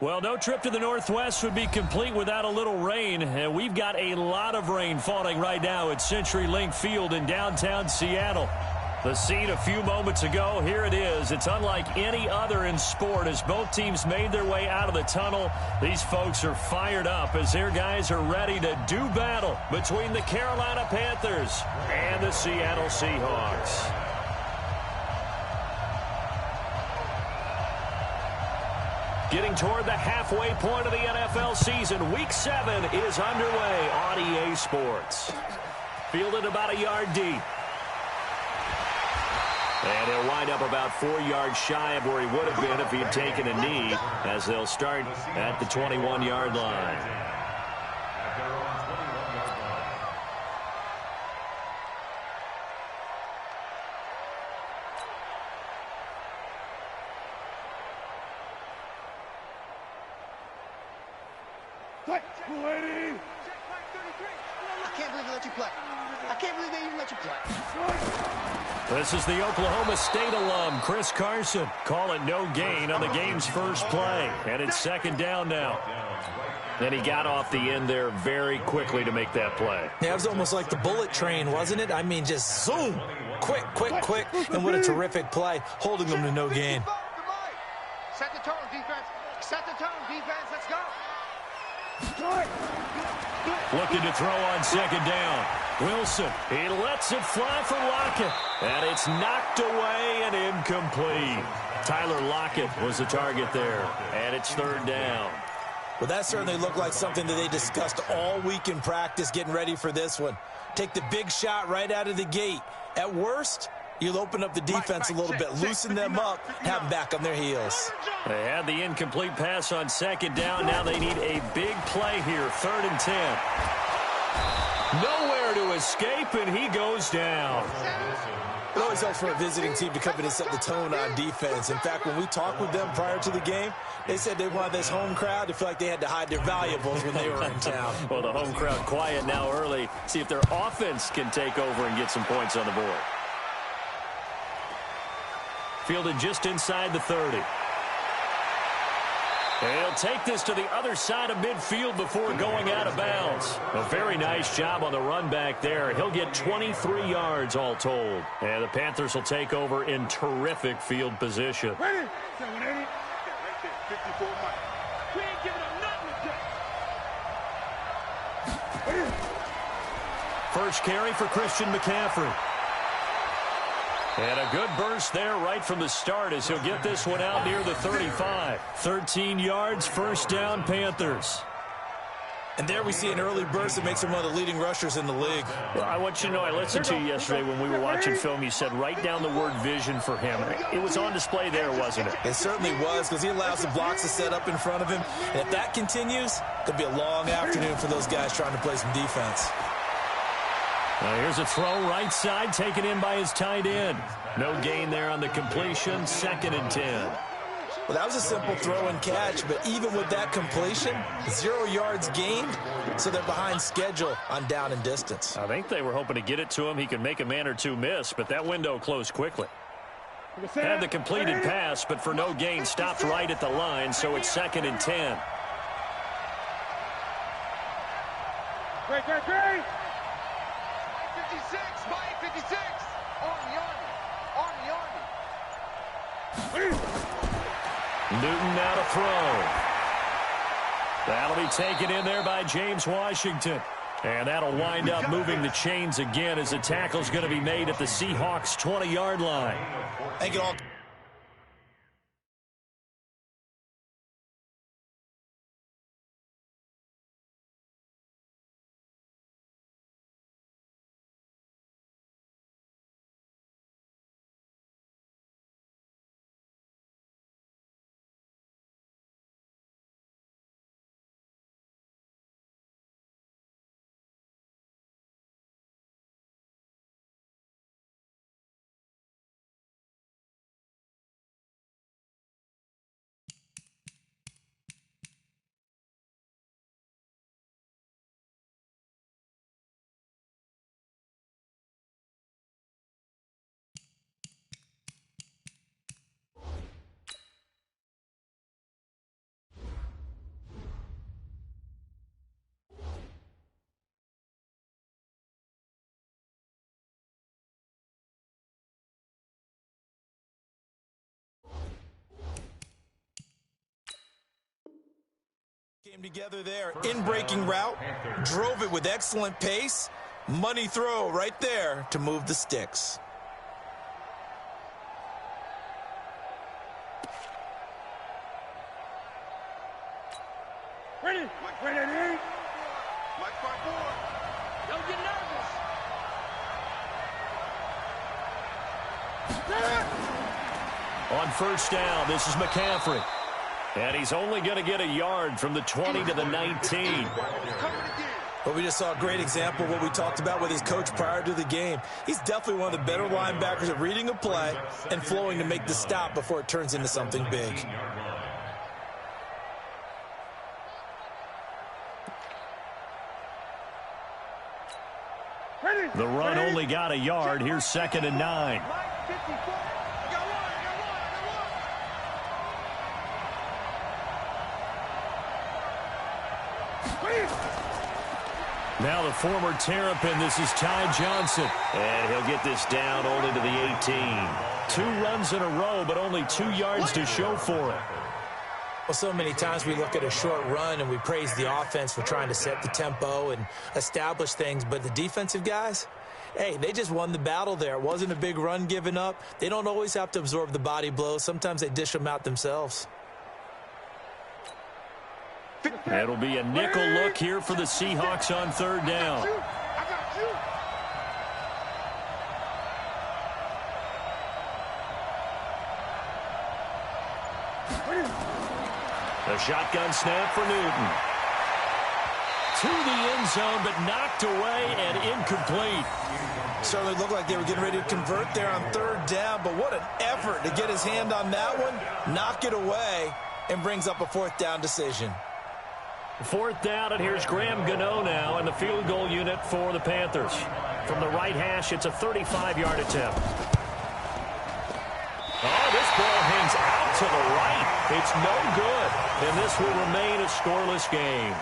Well, no trip to the Northwest would be complete without a little rain, and we've got a lot of rain falling right now at CenturyLink Field in downtown Seattle. The scene a few moments ago, here it is. It's unlike any other in sport as both teams made their way out of the tunnel. These folks are fired up as their guys are ready to do battle between the Carolina Panthers and the Seattle Seahawks. Getting toward the halfway point of the NFL season, Week 7 is underway on EA Sports. Fielded about a yard deep. And he'll wind up about 4 yards shy of where he would have been if he had taken a knee, as they'll start at the 21-yard line. I can't believe they let you play. I can't believe they even let you play. This is the Oklahoma State alum, Chris Carson, calling no gain on the game's first play. And it's second down now. And he got off the end there very quickly to make that play. Yeah, it was almost like the bullet train, wasn't it? I mean, just zoom. Quick, quick, quick. And what a terrific play, holding them to no gain. Set the tone, defense. Set the tone, defense. Let's go. Looking to throw on second down. Wilson, he lets it fly for Lockett. And it's knocked away and incomplete. Tyler Lockett was the target there. And it's third down. Well, that certainly looked like something that they discussed all week in practice getting ready for this one. Take the big shot right out of the gate. At worst, you'll open up the defense a little bit, loosen them up, have them back on their heels. They had the incomplete pass on second down. Now they need a big play here, 3rd and 10. Nowhere to escape, and he goes down. It always helps for a visiting team to come in and set the tone on defense. In fact, when we talked with them prior to the game, they said they wanted this home crowd to feel like they had to hide their valuables when they were in town. Well, the home crowd quiet now early. See if their offense can take over and get some points on the board. Fielded just inside the 30. He'll take this to the other side of midfield before going out of bounds. A very nice job on the run back there. He'll get 23 yards all told. And the Panthers will take over in terrific field position. Ready? 780. 54 miles. We ain't giving up nothing today. First carry for Christian McCaffrey. And a good burst there right from the start as he'll get this one out near the 35. 13 yards, first down, Panthers. And there we see an early burst that makes him one of the leading rushers in the league. Well, I want you to know, I listened to you yesterday when we were watching film. You said write down the word vision for him. It was on display there, wasn't it? It certainly was, because he allows the blocks to set up in front of him. And if that continues, it'll be a long afternoon for those guys trying to play some defense. Now here's a throw right side taken in by his tight end. No gain there on the completion, 2nd and 10. Well, that was a simple throw and catch, but even with that completion, 0 yards gained, so they're behind schedule on down and distance. I think they were hoping to get it to him. He could make a man or two miss, but that window closed quickly. Had the completed pass, but for no gain, stopped right at the line, so it's 2nd and 10. Great. 56, Mike, 56. On the Army. Newton now to throw. That'll be taken in there by James Washington. And that'll wind up moving the chains again as the tackle's going to be made at the Seahawks' 20-yard line. Thank you all. Came together there. In-breaking route. Drove it with excellent pace. Money throw right there to move the sticks. Ready? Ready? Mike by board. Don't get nervous. On first down, this is McCaffrey. And he's only going to get a yard from the 20 to the 19. But we just saw a great example of what we talked about with his coach prior to the game. He's definitely one of the better linebackers at reading a play and flowing to make the stop before it turns into something big. The run only got a yard. Here's 2nd and 9. Now the former Terrapin, this is Ty Johnson. And he'll get this down only to the 18. 2 runs in a row, but only 2 yards to show for it. Well, so many times we look at a short run and we praise the offense for trying to set the tempo and establish things, but the defensive guys, hey, they just won the battle there. It wasn't a big run given up. They don't always have to absorb the body blows. Sometimes they dish them out themselves. It'll be a nickel look here for the Seahawks on 3rd down. The shotgun snap for Newton. To the end zone, but knocked away and incomplete. Certainly looked like they were getting ready to convert there on 3rd down, but what an effort to get his hand on that one, knock it away, and brings up a 4th down decision. 4th down, and here's Graham Gano now in the field goal unit for the Panthers. From the right hash, it's a 35-yard attempt. Oh, this ball hangs out to the right. It's no good, and this will remain a scoreless game.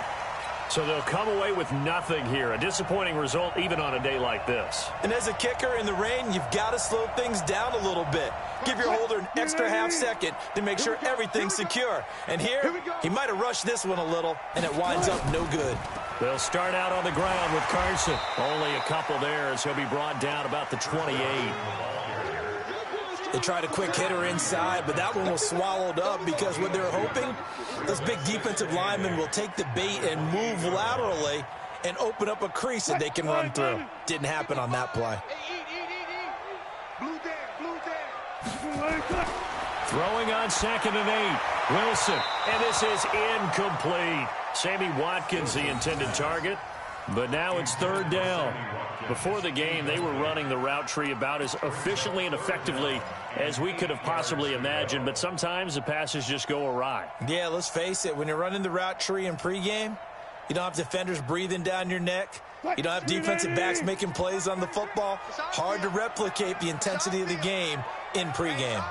So they'll come away with nothing here. A disappointing result even on a day like this. And as a kicker in the rain, you've got to slow things down a little bit. Give your holder an extra half second to make sure everything's secure. And here, he might have rushed this one a little, and it winds up no good. They'll start out on the ground with Carson. Only a couple there as he'll be brought down about the 28. They tried a quick hitter inside, but that one was swallowed up because what they were hoping, those big defensive linemen will take the bait and move laterally and open up a crease that they can run through. Didn't happen on that play. Throwing on 2nd and 8. Wilson, and this is incomplete. Sammy Watkins, the intended target, but now it's 3rd down. Before the game, they were running the route tree about as efficiently and effectively as we could have possibly imagined, but sometimes the passes just go awry. Yeah, let's face it. When you're running the route tree in pregame, you don't have defenders breathing down your neck. You don't have defensive backs making plays on the football. Hard to replicate the intensity of the game in pregame.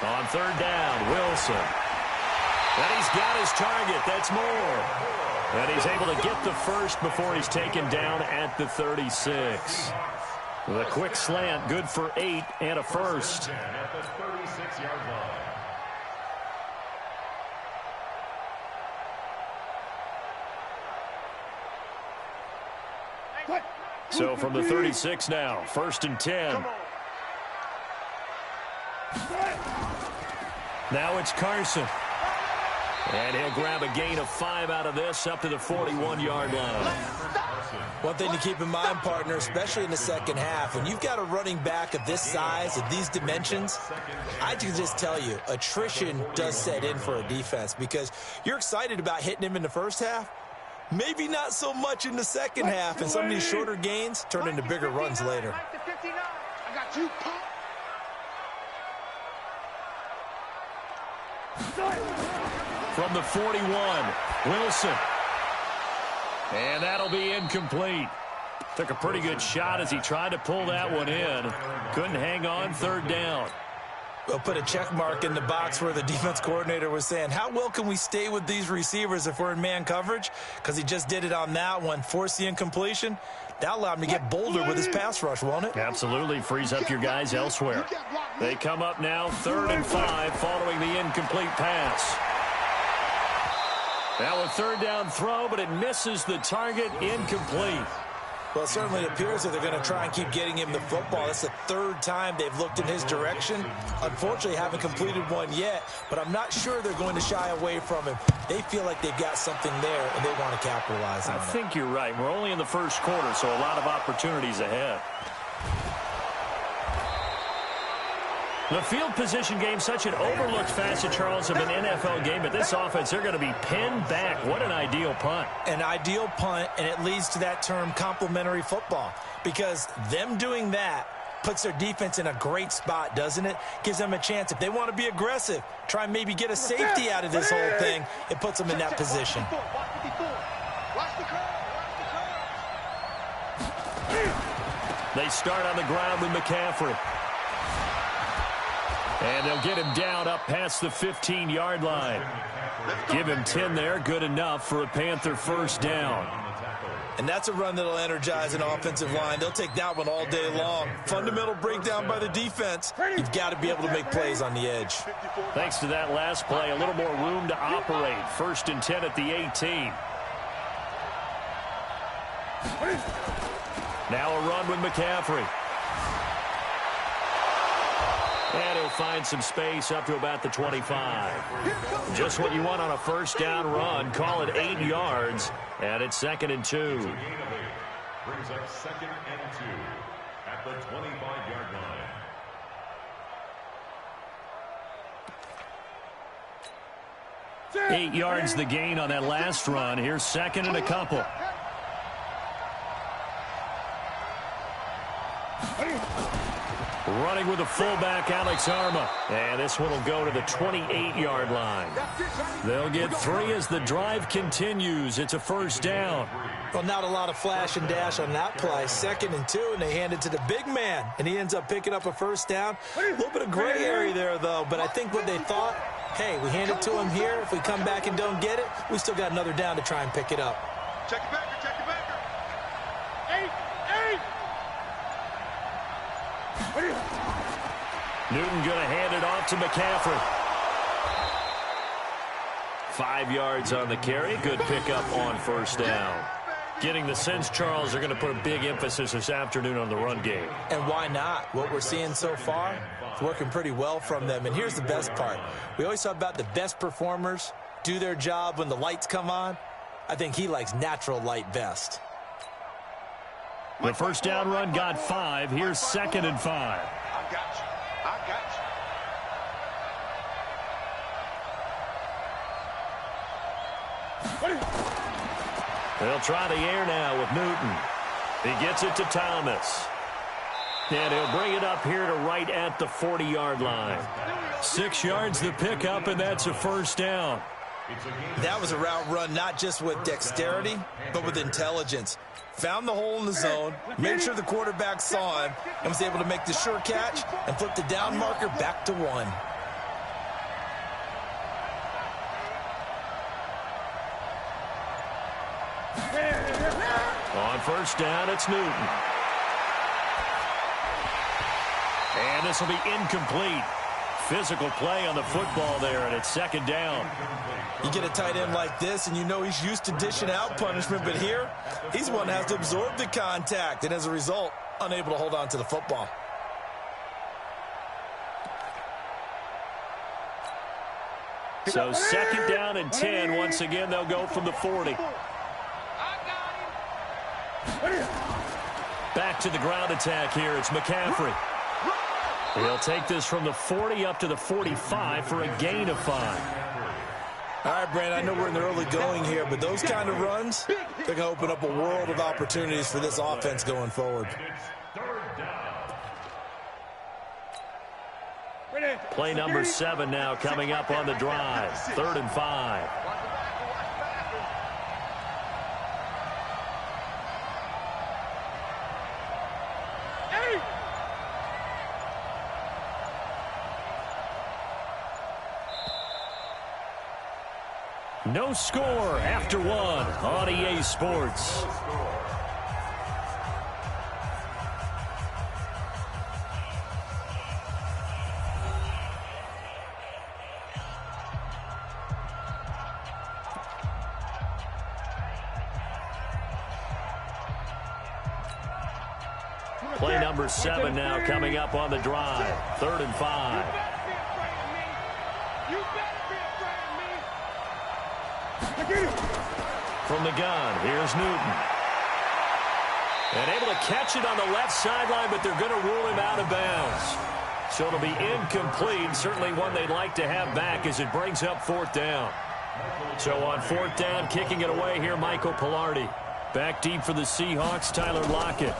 On 3rd down, Wilson. And he's got his target. That's more. And he's able to get the first before he's taken down at the 36. The quick slant, good for 8 and a first. So from the 36 now, 1st and 10. Now it's Carson. And he'll grab a gain of 5 out of this up to the 41-yard line. One thing to keep in mind, partner, especially in the second half, when you've got a running back of this size, of these dimensions, I can just tell you, attrition does set in for a defense because you're excited about hitting him in the first half, maybe not so much in the second half, and some of these shorter gains turn into bigger runs later. I got you, pop. From the 41, Wilson. And that'll be incomplete. Took a pretty good shot as he tried to pull that one in. Couldn't hang on, 3rd down. We'll put a check mark in the box where the defense coordinator was saying, how well can we stay with these receivers if we're in man coverage? Because he just did it on that one, forced the incompletion. That allowed him to get bolder with his pass rush, won't it? Absolutely, frees up your guys elsewhere. They come up now, 3rd and 5, following the incomplete pass. Now a third down throw, but it misses the target, incomplete. Well, it certainly appears that they're going to try and keep getting him the football. That's the third time they've looked in his direction. Unfortunately, haven't completed one yet, but I'm not sure they're going to shy away from him. They feel like they've got something there, and they want to capitalize on it. I think you're right. We're only in the first quarter, so a lot of opportunities ahead. The field position game, such an overlooked facet, Charles, of an NFL game. But this offense, they're going to be pinned back. What an ideal punt. An ideal punt, and it leads to that term complementary football. Because them doing that puts their defense in a great spot, doesn't it? Gives them a chance. If they want to be aggressive, try and maybe get a safety out of this whole thing, it puts them in that position. They start on the ground with McCaffrey. And they'll get him down up past the 15-yard line. Give him 10 there, good enough for a Panther first down. And that's a run that'll energize an offensive line. They'll take that one all day long. Fundamental breakdown by the defense. You've got to be able to make plays on the edge. Thanks to that last play, a little more room to operate. First and 10 at the 18. Now a run with McCaffrey. And he'll find some space up to about the 25. Just what you want on a first down run. Call it 8 yards. And it's 2nd and 2. Brings up 2nd and 2 at the 25-yard line. 8 yards the gain on that last run. Here's 2nd and a couple. Running with a fullback, Alex Arma. And this one will go to the 28-yard line. They'll get 3 as the drive continues. It's a first down. Well, not a lot of flash and dash on that play. 2nd and 2, and they hand it to the big man. And he ends up picking up a first down. A little bit of gray area there, though. But I think what they thought, hey, we hand it to him here. If we come back and don't get it, we still got another down to try and pick it up. Check it back. Check it back. 8. Newton going to hand it off to McCaffrey. 5 yards on the carry. Good pickup on first down. Getting the sense, Charles, they're going to put a big emphasis this afternoon on the run game. And why not? What we're seeing so far, it's working pretty well from them. And here's the best part. We always talk about the best performers do their job when the lights come on. I think he likes natural light best. The first down run got 5. Here's 2nd and 5. I got you. They'll try the air now with Newton. He gets it to Thomas. And he'll bring it up here to right at the 40-yard line. 6 yards the pickup, and that's a first down. That was a route run not just with dexterity, but with intelligence. Found the hole in the zone, made sure the quarterback saw him, and was able to make the sure catch and flip the down marker back to 1. On first down, it's Newton. And this will be incomplete. Physical play on the football there, and it's 2nd down. You get a tight end like this, and you know he's used to dishing out punishment, but here, he's one that has to absorb the contact, and as a result, unable to hold on to the football. So 2nd down and 10. Once again, they'll go from the 40. Back to the ground attack here. It's McCaffrey. He'll take this from the 40 up to the 45 for a gain of 5. All right, Brandon, I know we're in the early going here, but those kind of runs, they're going to open up a world of opportunities for this offense going forward. Play number 7 now coming up on the drive. 3rd and 5. No score after 1 on EA Sports. Play number 7 now coming up on the drive. 3rd and 5. From the gun, here's Newton. And able to catch it on the left sideline, but they're going to rule him out of bounds. So it'll be incomplete. Certainly one they'd like to have back as it brings up 4th down. So on 4th down, kicking it away here, Michael Pilardi. Back deep for the Seahawks, Tyler Lockett.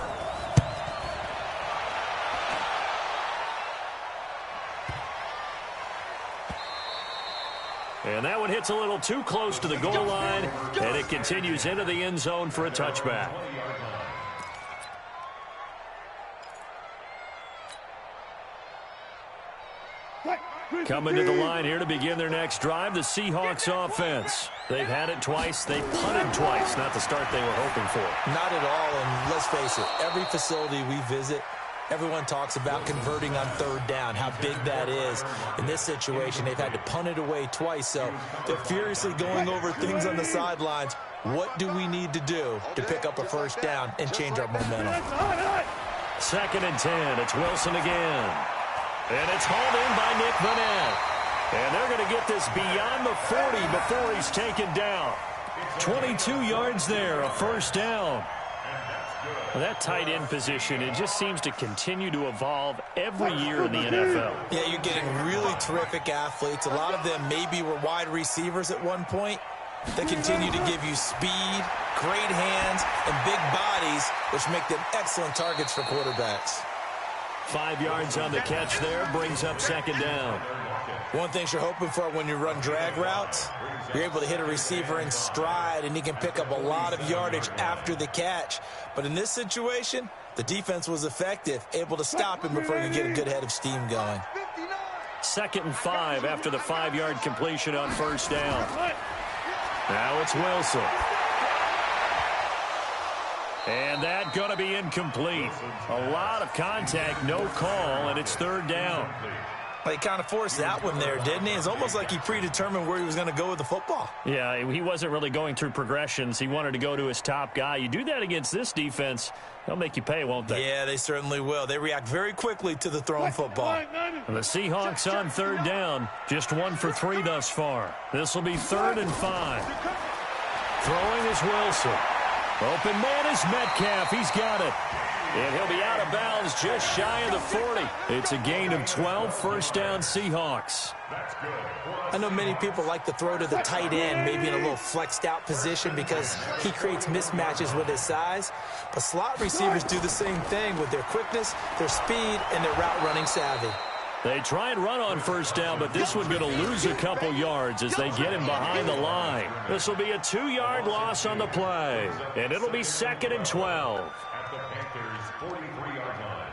And that one hits a little too close to the goal line, and it continues into the end zone for a touchback. Coming to the line here to begin their next drive, the Seahawks offense. They've had it twice. They punted twice. Not the start they were hoping for. Not at all, and let's face it, every facility we visit, everyone talks about converting on 3rd down, how big that is. In this situation, they've had to punt it away twice, so they're furiously going over things on the sidelines. What do we need to do to pick up a 1st down and change our momentum? 2nd and 10. It's Wilson again. And it's hauled in by Nick Vanette. And they're going to get this beyond the 40 before he's taken down. 22 yards there, a 1st down. Well, that tight end position, it just seems to continue to evolve every year in the NFL. Yeah, you're getting really terrific athletes. A lot of them maybe were wide receivers at one point. They continue to give you speed, great hands, and big bodies, which make them excellent targets for quarterbacks. 5 yards on the catch there, brings up 2nd down. One thing you're hoping for when you run drag routes, you're able to hit a receiver in stride, and he can pick up a lot of yardage after the catch. But in this situation, the defense was effective, able to stop him before you get a good head of steam going. 2nd and 5 after the 5-yard completion on 1st down. Now it's Wilson. And that going to be incomplete. A lot of contact, no call, and it's 3rd down. Well, he kind of forced that one there, didn't he? It's almost like he predetermined where he was going to go with the football. Yeah, he wasn't really going through progressions. He wanted to go to his top guy. You do that against this defense, they'll make you pay, won't they? Yeah, they certainly will. They react very quickly to the thrown football. And the Seahawks on 3rd down, just 1 for 3 thus far. This will be 3rd and 5. Throwing is Wilson. Open man is Metcalf. He's got it. And he'll be out of bounds just shy of the 40. It's a gain of 12, 1st down Seahawks. I know many people like to throw to the tight end, maybe in a little flexed out position because he creates mismatches with his size. But slot receivers do the same thing with their quickness, their speed, and their route running savvy. They try and run on 1st down, but this one's going to lose a couple yards as they get him behind the line. This will be a 2-yard loss on the play, and it'll be 2nd and 12. At the Panthers' 43-yard line.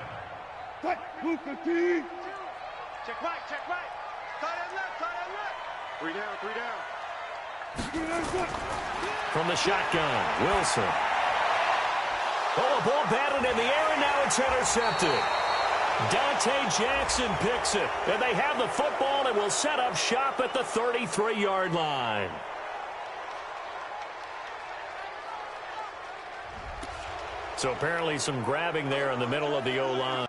Check right, check right. Tight end left, tight end left. 3 down. From the shotgun, Wilson. Oh, a ball batted in the air, and now it's intercepted. Dante Jackson picks it, and they have the football and will set up shop at the 33-yard line. So apparently some grabbing there in the middle of the O-line.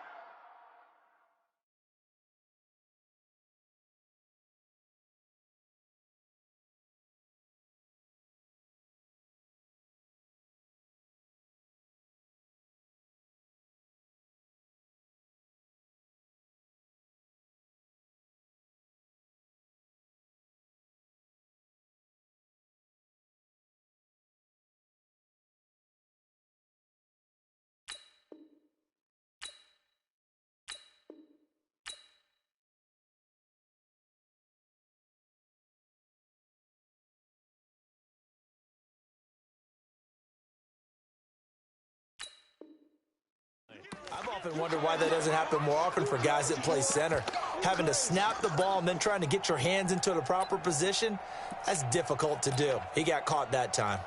I've often wondered why that doesn't happen more often for guys that play center. Having to snap the ball and then trying to get your hands into the proper position, that's difficult to do. He got caught that time.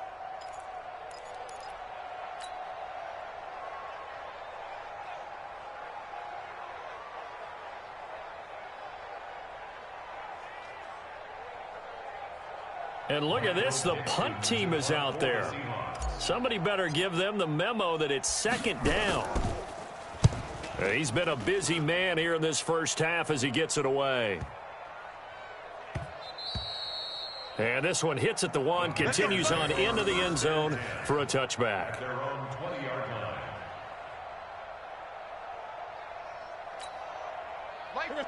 And look at this, the punt team is out there. Somebody better give them the memo that it's 2nd down. He's been a busy man here in this first half as he gets it away. And this one hits at the 1, continues on into the end zone for a touchback. Their own 20-yard line.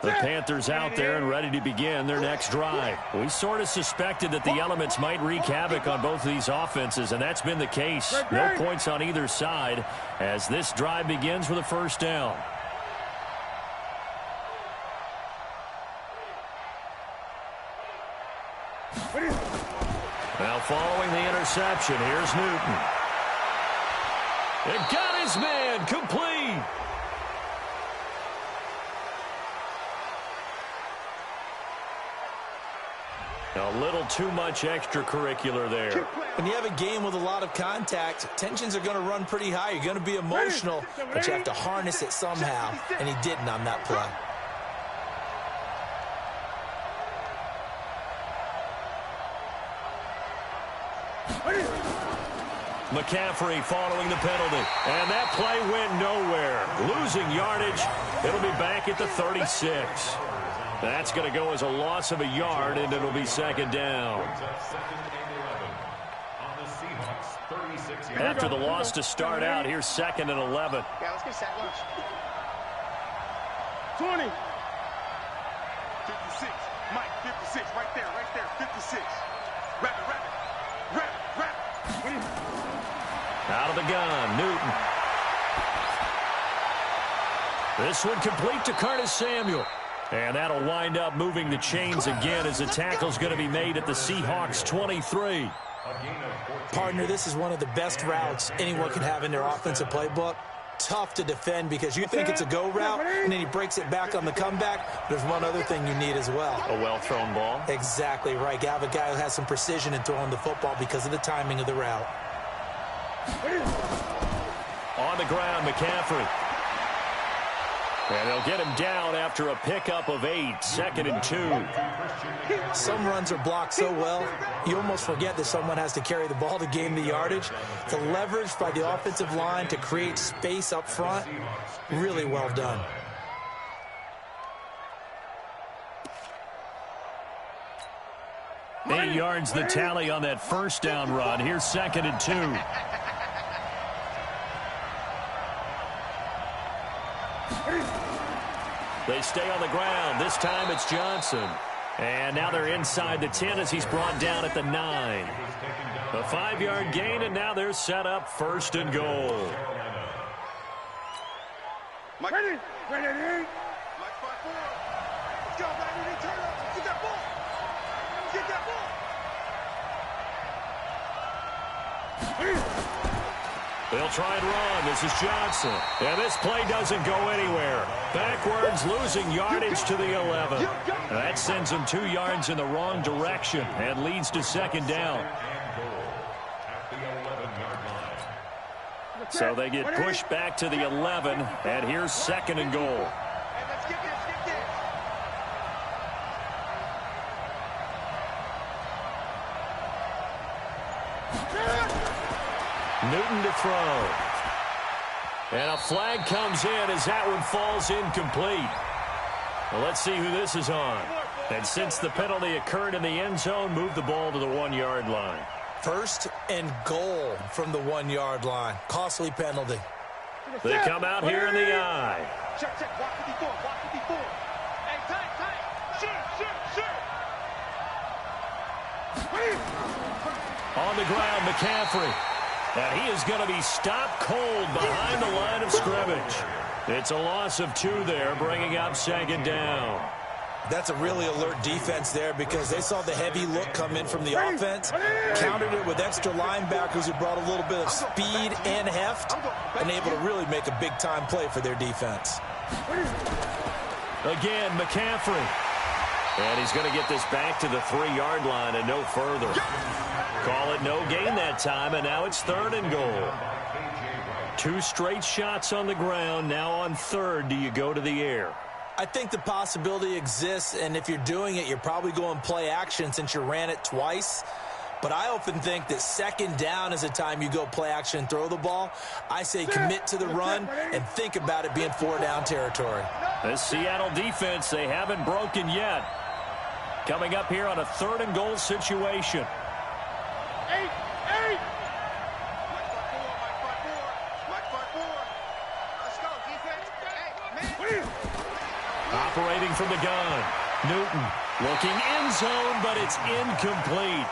The Panthers out there and ready to begin their next drive. We sort of suspected that the elements might wreak havoc on both of these offenses, and that's been the case. No points on either side as this drive begins with a first down. Now following the interception, here's Newton. It got his man complete. A little too much extracurricular there. When you have a game with a lot of contact, tensions are going to run pretty high. You're going to be emotional, but you have to harness it somehow, and he didn't on that play. McCaffrey following the penalty. And that play went nowhere. Losing yardage. It'll be back at the 36. That's going to go as a loss of a yard, and it'll be second down. After the loss to start out, here's 2nd and 11. Yeah, let's get sack lunch. 20. 56. Mike, 56. Right there, 56. Rabbit. Out of the gun, Newton. This one complete to Curtis Samuel. And that'll wind up moving the chains again as the tackle's going to be made at the Seahawks 23. Partner, this is one of the best routes anyone can have in their offensive playbook. Tough to defend because you think it's a go route, and then he breaks it back on the comeback. There's one other thing you need as well. A well-thrown ball. Exactly right. You have a guy who has some precision in throwing the football because of the timing of the route. On the ground, McCaffrey. And they'll get him down after a pickup of 8, 2nd and 2. Some runs are blocked so well, you almost forget that someone has to carry the ball to gain the yardage. The leverage by the offensive line to create space up front, really well done. Eight yards the tally on that first down run. Here's 2nd and 2. They stay on the ground. This time it's Johnson. And now they're inside the 10 as he's brought down at the 9. A 5-yard gain, and now they're set up 1st and goal. Mike, ready. Mike 5-4. Let's go, baby. Turn up. Get that ball. Get that ball. They'll try and run. This is Johnson. And this play doesn't go anywhere. Backwards, losing yardage to the 11. That sends them 2 yards in the wrong direction and leads to 2nd down. So they get pushed back to the 11, and here's 2nd and goal. Newton to throw. And a flag comes in as that one falls incomplete. Well, let's see who this is on. And since the penalty occurred in the end zone, move the ball to the 1-yard line. 1st and goal from the 1-yard line. Costly penalty. They come out here in the eye. Check. Walk 54. Hey, tight. Shoot. On the ground, McCaffrey. And he is going to be stopped cold behind the line of scrimmage. It's a loss of 2 there, bringing up 2nd down. That's a really alert defense there because they saw the heavy look come in from the offense, countered it with extra linebackers who brought a little bit of speed and heft, and able to really make a big-time play for their defense. Again, McCaffrey. And he's going to get this back to the 3-yard line and no further. Call it no gain that time, and now it's 3rd and goal. 2 straight shots on the ground. Now on 3rd, do you go to the air? I think the possibility exists, and if you're doing it, you're probably going play action since you ran it twice. But I often think that second down is a time you go play action and throw the ball. I say commit to the run and think about it being 4-down territory. This Seattle defense, they haven't broken yet. Coming up here on a 3rd and goal situation. Operating from the gun. Newton looking end zone, but it's incomplete.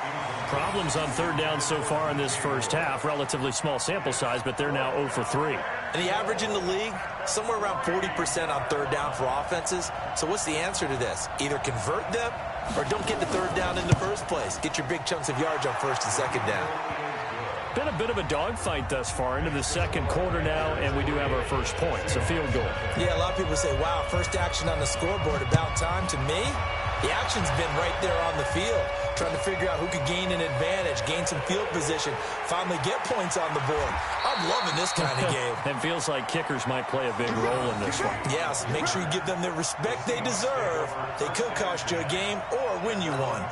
Problems on 3rd down so far in this first half. Relatively small sample size, but they're now 0 for 3. And the average in the league, somewhere around 40% on 3rd down for offenses. So what's the answer to this? Either convert them or don't get the 3rd down in the first place. Get your big chunks of yards on 1st and 2nd down. Been a bit of a dogfight thus far into the 2nd quarter now, and we do have our first points, a field goal. Yeah, a lot of people say, wow, first action on the scoreboard, about time. To me, the action's been right there on the field, trying to figure out who could gain an advantage, gain some field position, finally get points on the board. I'm loving this kind of game. It feels like kickers might play a big role in this one. Yes, make sure you give them the respect they deserve. They could cost you a game or win you one.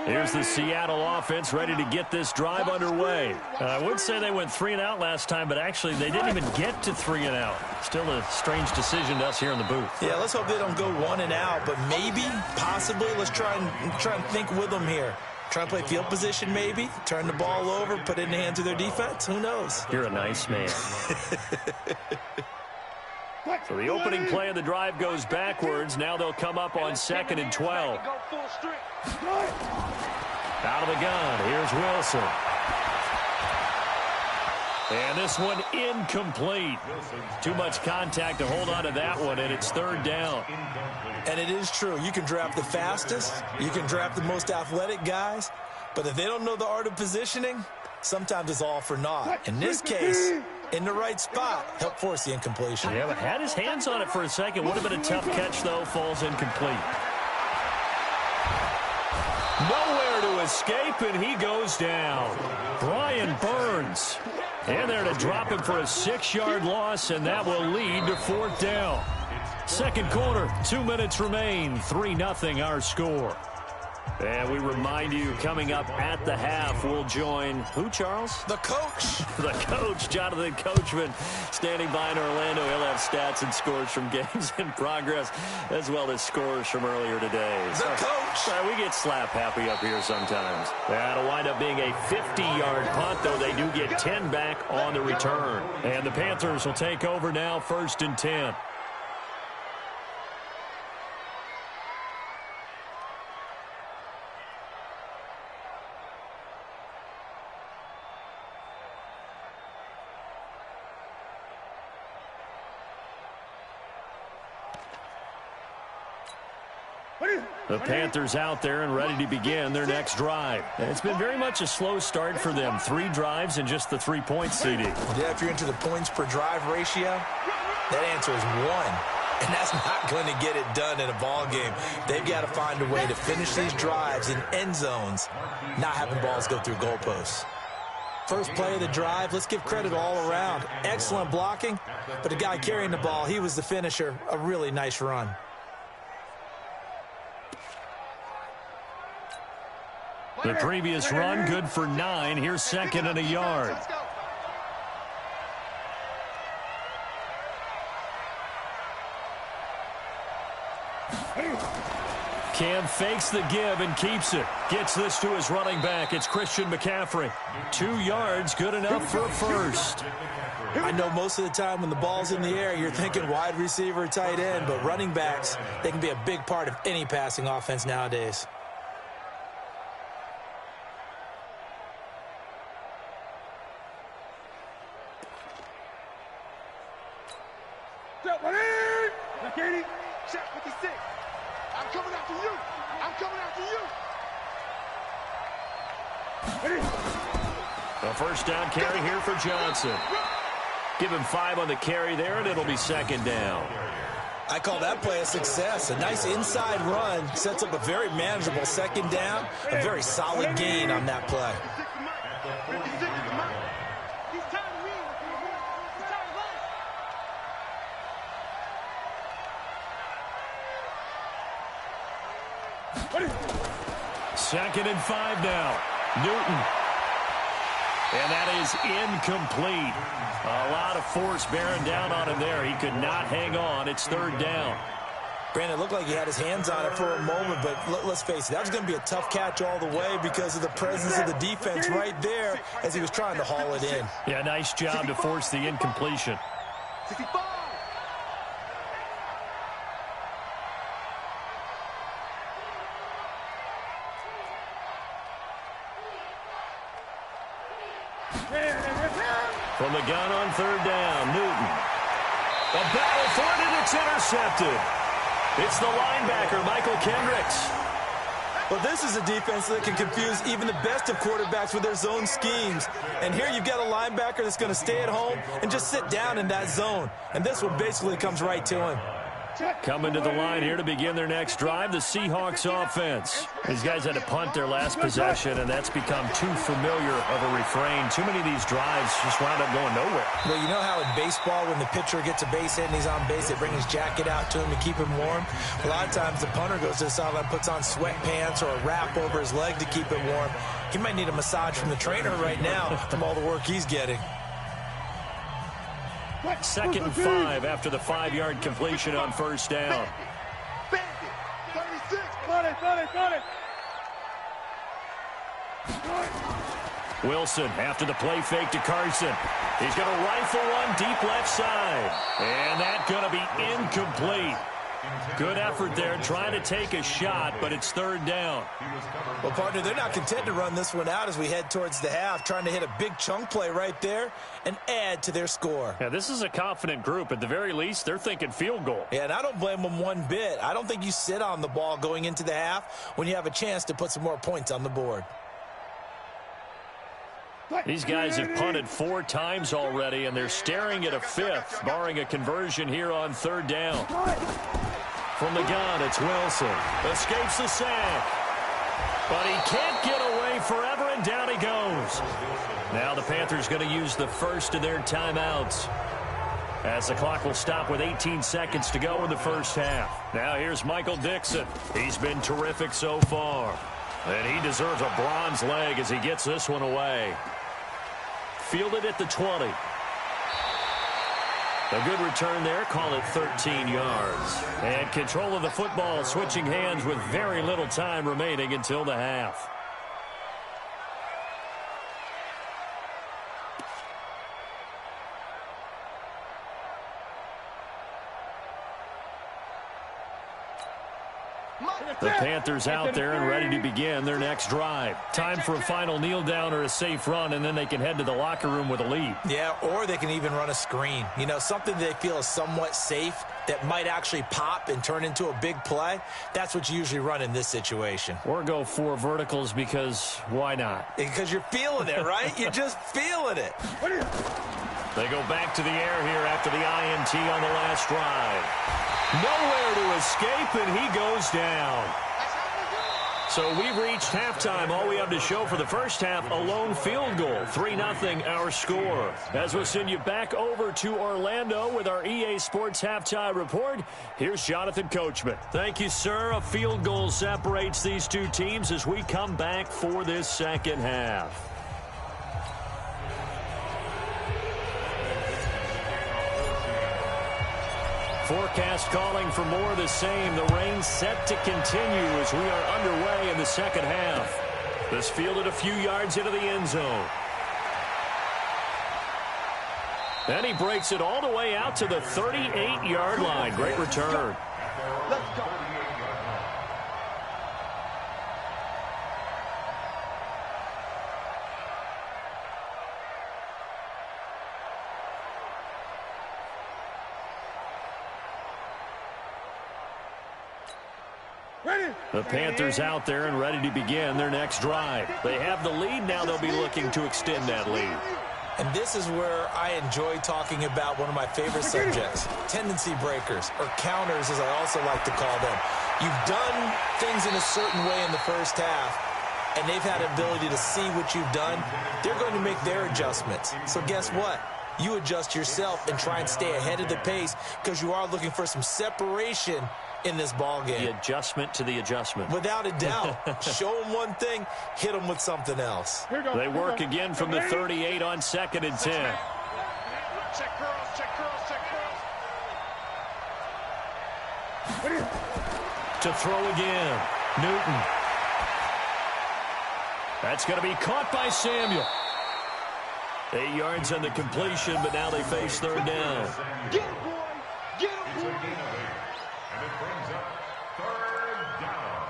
Here's the Seattle offense ready to get this drive underway. I would say they went 3 and out last time, but actually they didn't even get to 3 and out. Still a strange decision to us here in the booth. Yeah, let's hope they don't go 1 and out, but maybe, possibly, let's try and think with them here. Try and play field position maybe, turn the ball over, put it in the hands of their defense. Who knows? You're a nice man. So the opening play of the drive goes backwards. Now they'll come up on 2nd and 12. Out of the gun, here's Wilson. And this one incomplete. Too much contact to hold on to that one, and it's 3rd down. And it is true. You can draft the fastest. You can draft the most athletic guys. But if they don't know the art of positioning, sometimes it's all for naught. In this case, in the right spot, help force the incompletion. Yeah, but had his hands on it for a second. Would have been a tough catch, though. Falls incomplete. Nowhere to escape, and he goes down. Brian Burns. And there to drop him for a 6-yard loss, and that will lead to 4th down. 2nd quarter, 2 minutes remain. 3-0 our score. And we remind you, coming up at the half, we'll join who, Charles? The coach. The coach, Jonathan Coachman, standing by in Orlando. He'll have stats and scores from games in progress, as well as scores from earlier today. The coach. We get slap happy up here sometimes. That'll wind up being a 50-yard punt, though they do get 10 back on the return. And the Panthers will take over now, 1st and 10. The Panthers out there and ready to begin their next drive. It's been very much a slow start for them. 3 drives and just the 3 points, CD. Yeah, if you're into the points per drive ratio, that answer is 1. And that's not going to get it done in a ball game. They've got to find a way to finish these drives in end zones, not having balls go through goalposts. First play of the drive, let's give credit all around. Excellent blocking, but the guy carrying the ball, he was the finisher. A really nice run. The previous run, good for 9. Here's 2nd and a yard. Cam fakes the give and keeps it. Gets this to his running back. It's Christian McCaffrey. 2 yards, good enough for a first. I know most of the time when the ball's in the air, you're thinking wide receiver, tight end, but running backs, they can be a big part of any passing offense nowadays. I'm coming after you. I'm coming after you. A first down carry here for Johnson. Give him 5 on the carry there, and it'll be 2nd down. I call that play a success. A nice inside run sets up a very manageable 2nd down. A very solid gain on that play. 2nd and 5 now. Newton. And that is incomplete. A lot of force bearing down on him there. He could not hang on. It's 3rd down. Brandon, it looked like he had his hands on it for a moment, but let's face it, that was going to be a tough catch all the way because of the presence of the defense right there as he was trying to haul it in. Yeah, nice job to force the incompletion. 65. From the gun on 3rd down, Newton. A battle for it, and it's intercepted. It's the linebacker, Michael Kendricks. Well, this is a defense that can confuse even the best of quarterbacks with their zone schemes. And here you've got a linebacker that's going to stay at home and just sit down in that zone. And this one basically comes right to him. Coming to the line here to begin their next drive, the Seahawks offense. These guys had to punt their last possession, and that's become too familiar of a refrain. Too many of these drives just wound up going nowhere. Well, you know how in baseball when the pitcher gets a base hit and he's on base, they bring his jacket out to him to keep him warm? A lot of times the punter goes to the sideline, puts on sweatpants or a wrap over his leg to keep it warm. He might need a massage from the trainer right now from all the work he's getting. 2nd and 5 after the 5-yard completion on 1st down. Bandit. 36. Got it. Wilson after the play fake to Carson. He's going to rifle one deep left side. And that's going to be incomplete. Good effort there trying to take a shot, but it's 3rd down. Well, partner, they're not content to run this one out as we head towards the half, trying to hit a big chunk play right there and add to their score. Yeah, this is a confident group. At the very least, they're thinking field goal. Yeah, and I don't blame them one bit. I don't think you sit on the ball going into the half when you have a chance to put some more points on the board. These guys have punted 4 times already, and they're staring at a 5th, barring a conversion here on 3rd down. From the gun, it's Wilson. Escapes the sack. But he can't get away forever, and down he goes. Now the Panthers going to use the first of their timeouts, as the clock will stop with 18 seconds to go in the first half. Now here's Michael Dixon. He's been terrific so far. And he deserves a bronze leg as he gets this one away. Fielded at the 20. A good return there, call it 13 yards. And control of the football, switching hands with very little time remaining until the half. The Panthers out there and ready to begin their next drive. Time for a final kneel down or a safe run, and then they can head to the locker room with a lead. Yeah, or they can even run a screen. You know, something they feel is somewhat safe that might actually pop and turn into a big play. That's what you usually run in this situation. Or go 4 verticals because why not? Because you're feeling it, right? You're just feeling it. They go back to the air here after the INT on the last drive. Nowhere to escape, and he goes down. So we've reached halftime. All we have to show for the first half, a lone field goal. 3-0 our score. As we'll send you back over to Orlando with our EA Sports Halftime Report, here's Jonathan Coachman. Thank you, sir. A field goal separates these two teams as we come back for this second half. Forecast calling for more of the same. The rain set to continue as we are underway in the second half. This fielded a few yards into the end zone. Then he breaks it all the way out to the 38-yard line. Great return. Let's go. The Panthers out there and ready to begin their next drive. They have the lead. Now they'll be looking to extend that lead. And this is where I enjoy talking about one of my favorite subjects, tendency breakers, or counters as I also like to call them. You've done things in a certain way in the first half, and they've had the ability to see what you've done. They're going to make their adjustments. So guess what? You adjust yourself and try and stay ahead of the pace because you are looking for some separation in this ball game. The adjustment to the adjustment. Without a doubt. Show them one thing, hit them with something else. They work again from the 38 on 2nd and 10. Check curls, check curls, check curls. To throw again. Newton. That's going to be caught by Samuel. 8 yards on the completion, but now they face 3rd down. Get him, boy. Get him, boy. And it brings up 3rd down.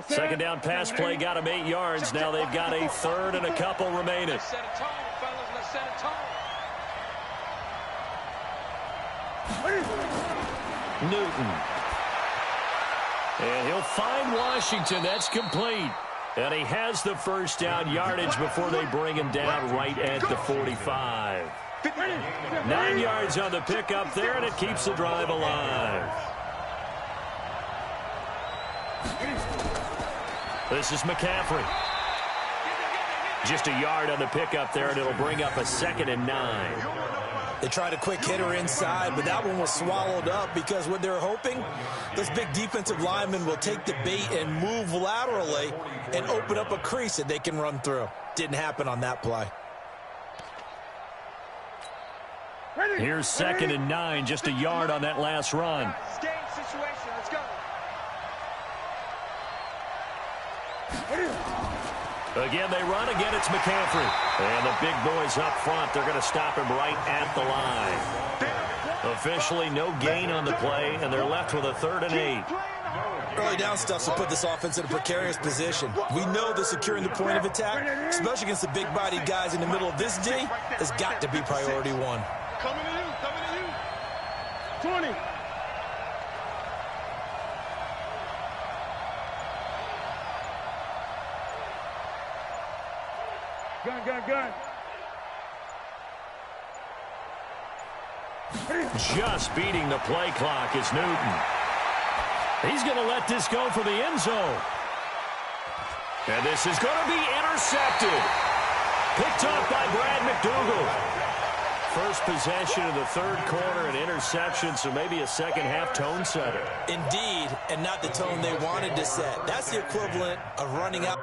Second down pass play got him 8 yards. Now they've got a 3rd and a couple remaining. Let's set a tone, fellas. Let's set a tone. Newton. And he'll find Washington. That's complete. And he has the first down yardage before they bring him down right at the 45. 9 yards on the pickup there, and it keeps the drive alive. This is McCaffrey. Just a yard on the pickup there, and it'll bring up a 2nd and 9. They tried a quick hitter inside, but that one was swallowed up because what they're hoping, those big defensive linemen will take the bait and move laterally and open up a crease that they can run through. Didn't happen on that play. Here's 2nd and 9, just a yard on that last run. Game situation. Let's go. Again, they run. Again, it's McCaffrey. And the big boys up front, they're going to stop him right at the line. Officially, no gain on the play, and they're left with a 3rd and 8. Early down stuff will put this offense in a precarious position. We know that securing the point of attack, especially against the big-bodied guys in the middle of this D, has got to be priority 1. Coming to you, coming to you. 20. Gun. Just beating the play clock is Newton. He's going to let this go for the end zone. And this is going to be intercepted. Picked up by Brad McDougal. First possession of the 3rd quarter, an interception, so maybe a second-half tone setter. Indeed, and not the tone they wanted to set. That's the equivalent of running out.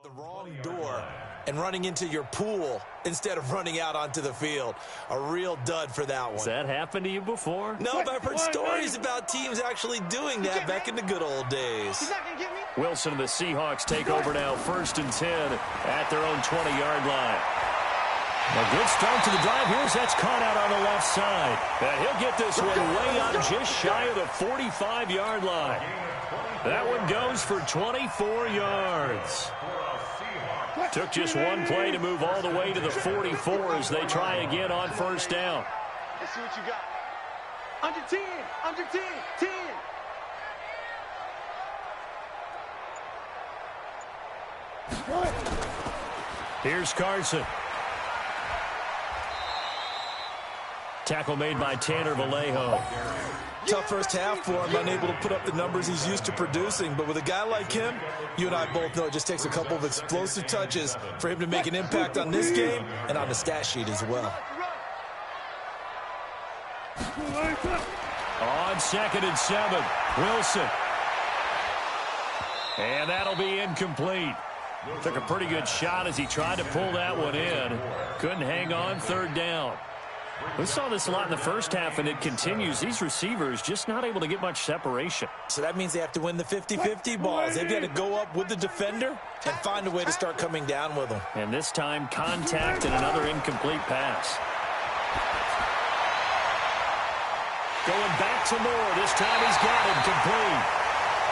The wrong door and running into your pool instead of running out onto the field. A real dud for that one. Has that happened to you before? No, but I've heard stories about teams actually doing that back in the good old days. He's not going to get me. Wilson and the Seahawks take over now, 1st and 10 at their own 20-yard line. A good start to the drive. Here's that's caught out on the left side. And he'll get this one way up just shy of the 45-yard line. That one goes for 24 yards. Took just one play to move all the way to the 44 as they try again on 1st down. Let's see what you got. Under 10. Under 10. 10. Here's Carson. Tackle made by Tanner Vallejo. Tough first half for him, unable to put up the numbers he's used to producing. But with a guy like him, you and I both know it just takes a couple of explosive touches for him to make an impact on this game and on the stat sheet as well. On 2nd and 7, Wilson. And that'll be incomplete. Took a pretty good shot as he tried to pull that one in. Couldn't hang on, 3rd down. We saw this a lot in the first half, and it continues. These receivers just not able to get much separation. So that means they have to win the 50-50 balls. They've got to go up with the defender and find a way to start coming down with them. And this time, contact and another incomplete pass. Going back to Moore. This time he's got him complete.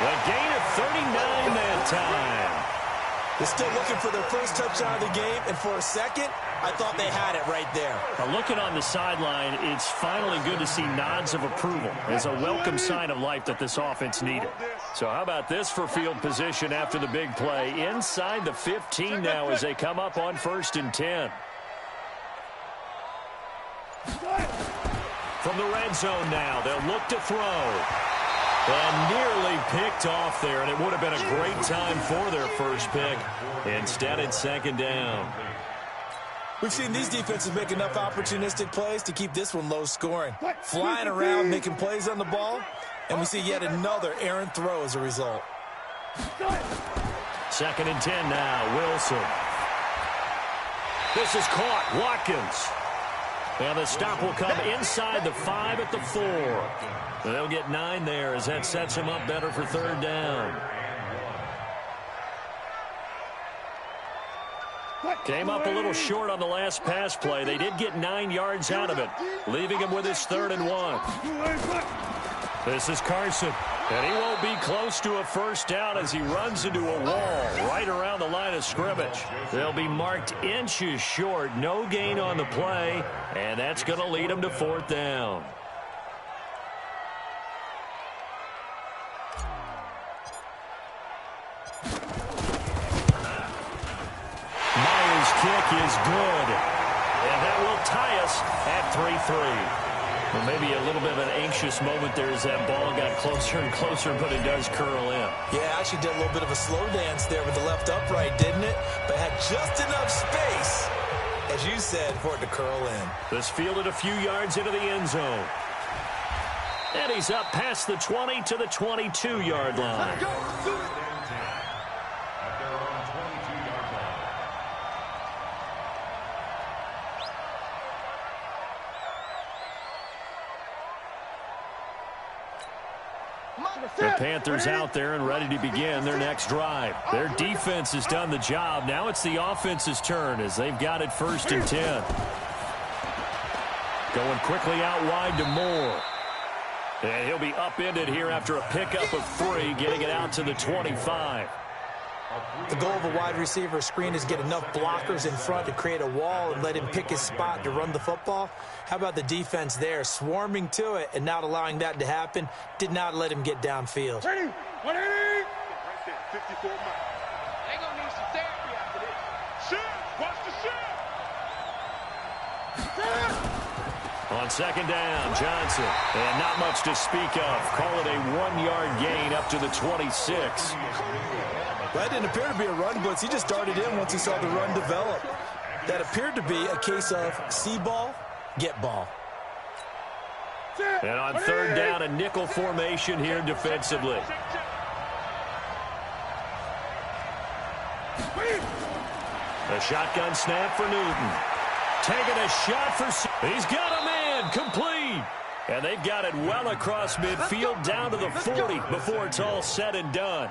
A gain of 39 that time. They're still looking for their first touchdown of the game, and for a second, I thought they had it right there. Now looking on the sideline, it's finally good to see nods of approval. It's a welcome sign of life that this offense needed. So how about this for field position after the big play? Inside the 15 now as they come up on 1st and 10. From the red zone now, they'll look to throw. And nearly picked off there, and it would have been a great time for their first pick. Instead, it's 2nd down. We've seen these defenses make enough opportunistic plays to keep this one low scoring. Flying around, making plays on the ball, and we see yet another errant throw as a result. 2nd and 10 now, Wilson. This is caught, Watkins. And the stop will come inside the 5 at the 4. They'll get 9 there as that sets them up better for 3rd down. Came up a little short on the last pass play. They did get 9 yards out of it, leaving him with his 3rd and 1. This is Carson, and he won't be close to a first down as he runs into a wall right around the line of scrimmage. They'll be marked inches short, no gain on the play, and that's going to lead them to 4th down. Kick is good, and that will tie us at 3-3. Well, maybe a little bit of an anxious moment there as that ball got closer and closer, but it does curl in. Yeah, actually did a little bit of a slow dance there with the left upright, didn't it? But had just enough space, as you said, for it to curl in. This fielded a few yards into the end zone. And he's up past the 20 to the 22-yard line. The Panthers out there and ready to begin their next drive. Their defense has done the job. Now it's the offense's turn as they've got it 1st and 10. Going quickly out wide to Moore. And he'll be upended here after a pickup of 3, getting it out to the 25. The goal of a wide receiver screen is get enough blockers in front to create a wall and let him pick his spot to run the football. How about the defense there, swarming to it and not allowing that to happen? Did not let him get downfield. Ready? 180. Right there, 54 miles. They gonna need some therapy after this. Shit! Watch the shit! On 2nd down, Johnson. And not much to speak of. Call it a 1-yard gain up to the 26. That didn't appear to be a run blitz. He just darted in once he saw the run develop. That appeared to be a case of see ball, get ball. And on 3rd down, a nickel formation here defensively. A shotgun snap for Newton. Taking a shot for... He's got a man complete. And they've got it well across midfield down to the 40 before it's all said and done.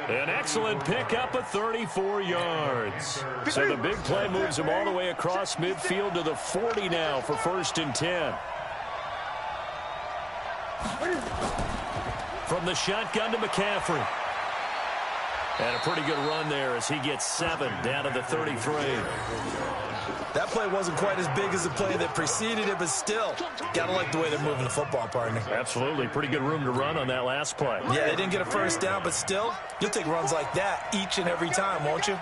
An excellent pickup of 34 yards. So the big play moves him all the way across midfield to the 40 now for 1st and 10. From the shotgun to McCaffrey. And a pretty good run there as he gets 7 down to the 33. That play wasn't quite as big as the play that preceded it, but still, got to like the way they're moving the football, partner. Absolutely. Pretty good room to run on that last play. Yeah, they didn't get a first down, but still, you'll take runs like that each and every time, won't you?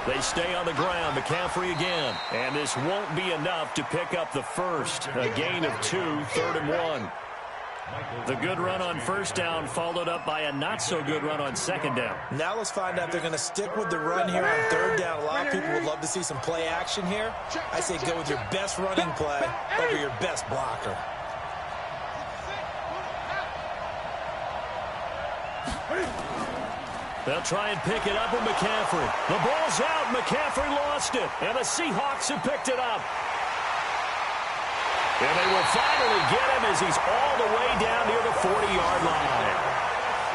They stay on the ground. McCaffrey again. And this won't be enough to pick up the first. A gain of 2, 3rd and 1. The good run on 1st down followed up by a not-so-good run on 2nd down. Now let's find out if they're going to stick with the run here on 3rd down. A lot of people would love to see some play action here. I say go with your best running play over your best blocker. They'll try and pick it up with McCaffrey. The ball's out. McCaffrey lost it. And the Seahawks have picked it up. And they will finally get him as he's all the way down near the 40-yard line.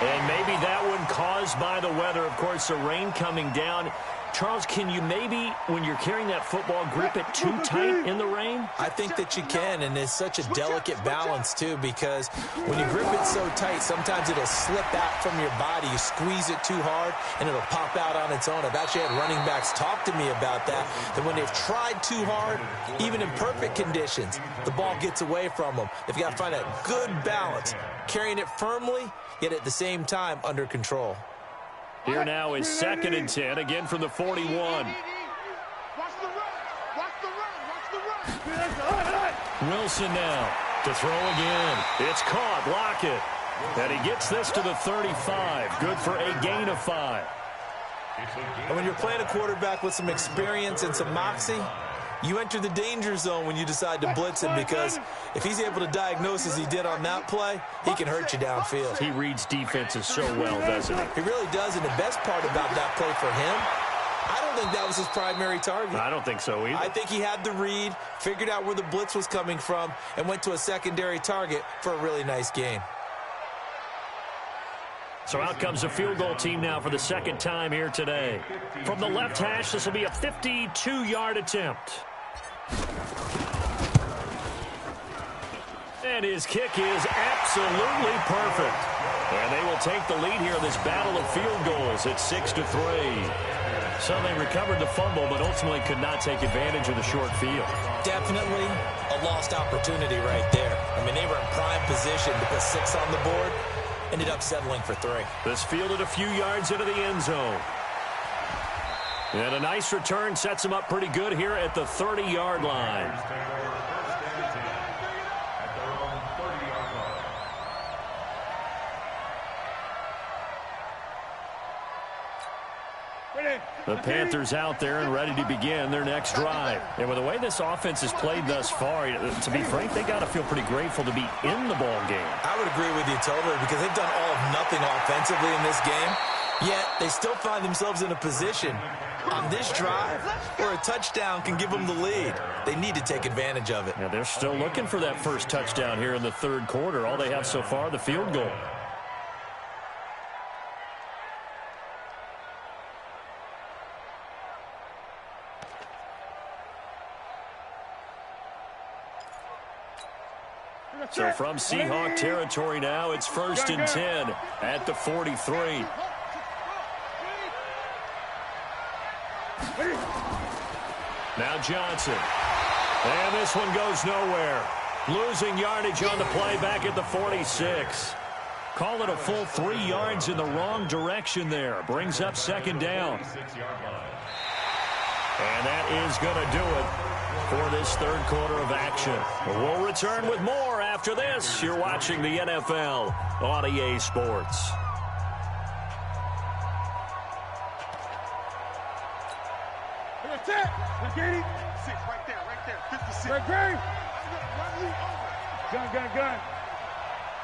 And maybe that one caused by the weather. Of course, the rain coming down Charles, can you maybe, when you're carrying that football, grip it too tight in the rain? I think that you can, and it's such a delicate balance, too, because when you grip it so tight, sometimes it'll slip out from your body. You squeeze it too hard, and it'll pop out on its own. I've actually had running backs talk to me about that when they've tried too hard, even in perfect conditions, the ball gets away from them. They've got to find a good balance, carrying it firmly, yet at the same time under control. Here now is 2nd and 10, again from the 41. Watch the run. Watch the run. Watch the run. Wilson now to throw again. It's caught. Lockett. And he gets this to the 35. Good for a gain of 5. And when you're playing a quarterback with some experience and some moxie, you enter the danger zone when you decide to blitz him, because if he's able to diagnose as he did on that play, he can hurt you downfield. He reads defenses so well, doesn't he? He really does, and the best part about that play for him, I don't think that was his primary target. I don't think so either. I think he had the read, figured out where the blitz was coming from, and went to a secondary target for a really nice gain. So out comes the field goal team now for the second time here today. From the left hash, this will be a 52-yard attempt. And his kick is absolutely perfect. And they will take the lead here in this battle of field goals at 6-3. So they recovered the fumble, but ultimately could not take advantage of the short field. Definitely a lost opportunity right there. I mean, they were in prime position to put 6 on the board. Ended up settling for 3. This fielded a few yards into the end zone. And a nice return sets him up pretty good here at the 30-yard line. The Panthers out there and ready to begin their next drive. And with the way this offense has played thus far, to be frank, they got to feel pretty grateful to be in the ball game. I would agree with you totally, because they've done all of nothing offensively in this game, yet they still find themselves in a position on this drive where a touchdown can give them the lead. They need to take advantage of it. Now they're still looking for that first touchdown here in the third quarter. All they have so far, the field goal. So from Seahawk territory now, it's 1st and 10 at the 43. Now Johnson. And this one goes nowhere. Losing yardage on the play back at the 46. Call it a full 3 yards in the wrong direction there. Brings up 2nd down. And that is going to do it for this third quarter of action. We'll return with more after this. You're watching the NFL on EA Sports. Right there, 56. Gun.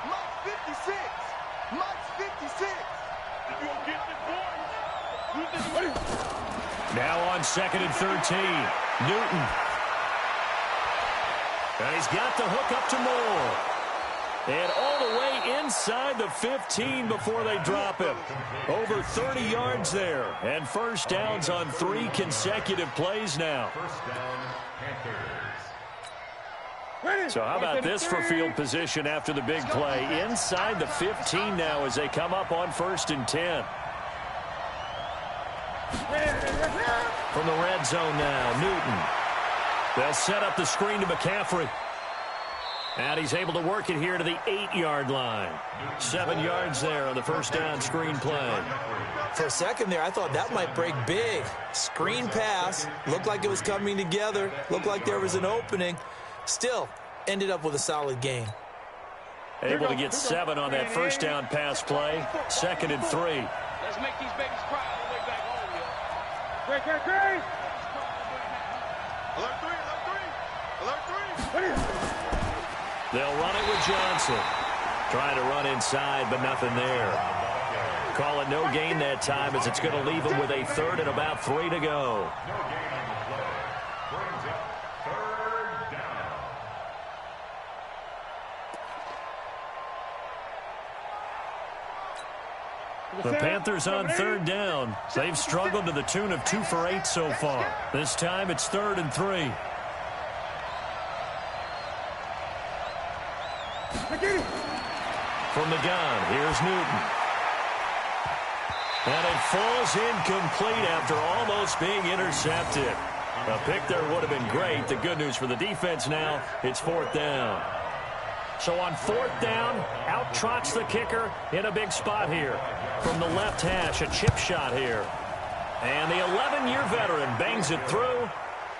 Mike's 56. Mike's 56. You gonna get the boy? Now on 2nd and 13. Newton. And he's got the hook up to Moore. And all the way inside the 15 before they drop him. Over 30 yards there. And first downs on 3 consecutive plays now. First down, Panthers. So how about this for field position after the big play? Inside the 15 now as they come up on 1st and 10. From the red zone now, Newton. They'll set up the screen to McCaffrey. And he's able to work it here to the 8-yard line. 7 yards there on the first down screen play. For a second there, I thought that might break big. Screen pass. Looked like it was coming together. Looked like there was an opening. Still, ended up with a solid gain. Able to get 7 on that first down pass play. 2nd and 3. Let's make these babies cry all the way back home, yo. Great. Alert 3. They'll run it with Johnson. Trying to run inside, but nothing there. Call it no gain that time as it's going to leave them with a 3rd and about 3 to go. No gain on the play. Brings up 3rd down. The Panthers on third down. They've struggled to the tune of 2 for 8 so far. This time it's 3rd and 3. From the gun, here's Newton. And it falls incomplete after almost being intercepted. A pick there would have been great. The good news for the defense now, it's 4th down. So on 4th down, out trots the kicker in a big spot here. From the left hash, a chip shot here. And the 11-year veteran bangs it through.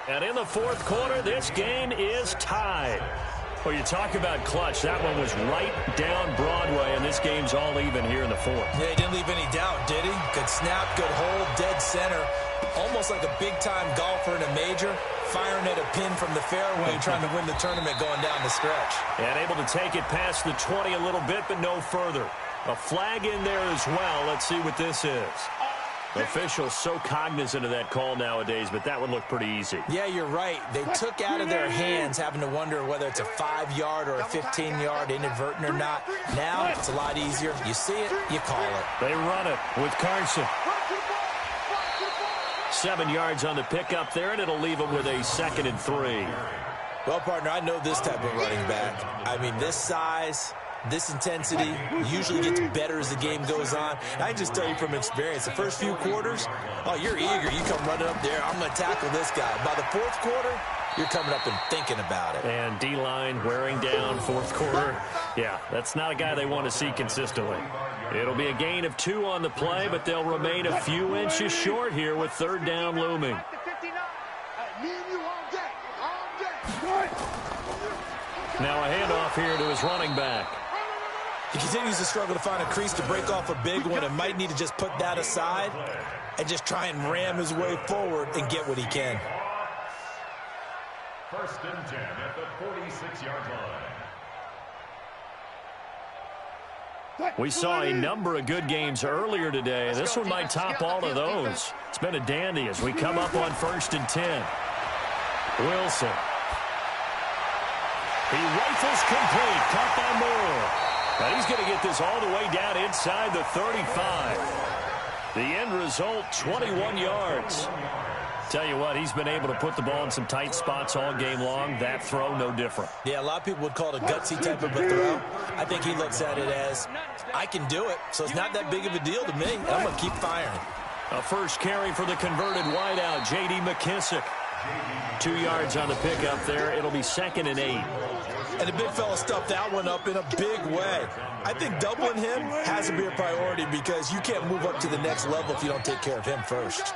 And in the 4th quarter, this game is tied. Well, you talk about clutch. That one was right down Broadway, and this game's all even here in the 4th. Yeah, he didn't leave any doubt, did he? Good snap, good hold, dead center. Almost like a big-time golfer in a major, firing at a pin from the fairway, trying to win the tournament going down the stretch. And able to take it past the 20 a little bit, but no further. A flag in there as well. Let's see what this is. Officials so cognizant of that call nowadays, but that would look pretty easy. Yeah, you're right. They took out of their hands having to wonder whether it's a 5-yard or a 15-yard inadvertent or not. Now it's a lot easier. You see it, you call it. They run it with Carson. 7 yards on the pickup there, and it'll leave them with a 2nd and 3. Well, partner, I know this type of running back. I mean, this size, this intensity usually gets better as the game goes on. I can just tell you from experience, the first few quarters, oh, you're eager. You come running up there, I'm going to tackle this guy. By the 4th quarter, you're coming up and thinking about it. And D-line wearing down 4th quarter. Yeah, that's not a guy they want to see consistently. It'll be a gain of 2 on the play, but they'll remain a few inches short here with 3rd down looming. Now a handoff here to his running back. He continues to struggle to find a crease to break off a big one and might need to just put that aside and just try and ram his way forward and get what he can. 1st and 10 at the 46-yard line. We saw a number of good games earlier today. This one might top all of those. It's been a dandy as we come up on 1st and 10. Wilson. He rifles complete, caught by Moore. But he's going to get this all the way down inside the 35. The end result, 21 yards. Tell you what, he's been able to put the ball in some tight spots all game long. That throw, no different. Yeah, a lot of people would call it a gutsy type of a throw. I think he looks at it as, I can do it, so it's not that big of a deal to me. I'm going to keep firing. A first carry for the converted wideout, J.D. McKissick. 2 yards on the pickup there. It'll be 2nd and 8. And the big fella stuffed that one up in a big way. I think doubling him has to be a priority because you can't move up to the next level if you don't take care of him first.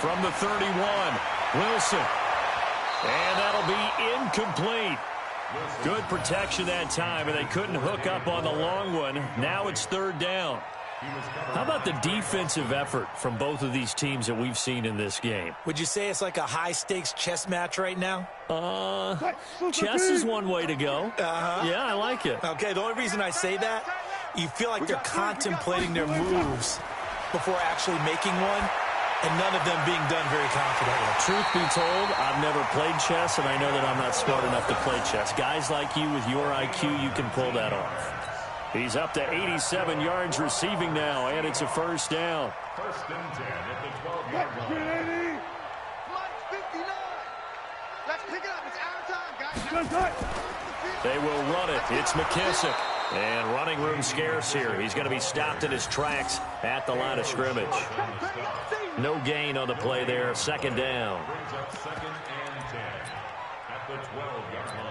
From the 31, Wilson. And that'll be incomplete. Good protection that time, and they couldn't hook up on the long one. Now it's 3rd down. How about the defensive effort from both of these teams that we've seen in this game? Would you say it's like a high-stakes chess match right now? Chess is one way to go. Yeah, I like it. Okay, the only reason I say that, you feel like they're contemplating their moves before actually making one, and none of them being done very confidently. Truth be told, I've never played chess, and I know that I'm not smart enough to play chess. Guys like you with your IQ, you can pull that off. He's up to 87 yards receiving now, and it's a 1st down. 1st and 10 at the 12-yard line. Let's pick it up. It's our time, guys. They will run it. It's McKissick. And running room scarce here. He's going to be stopped in his tracks at the line of scrimmage. No gain on the play there. 2nd down. Brings up 2nd and 10 at the 12-yard line.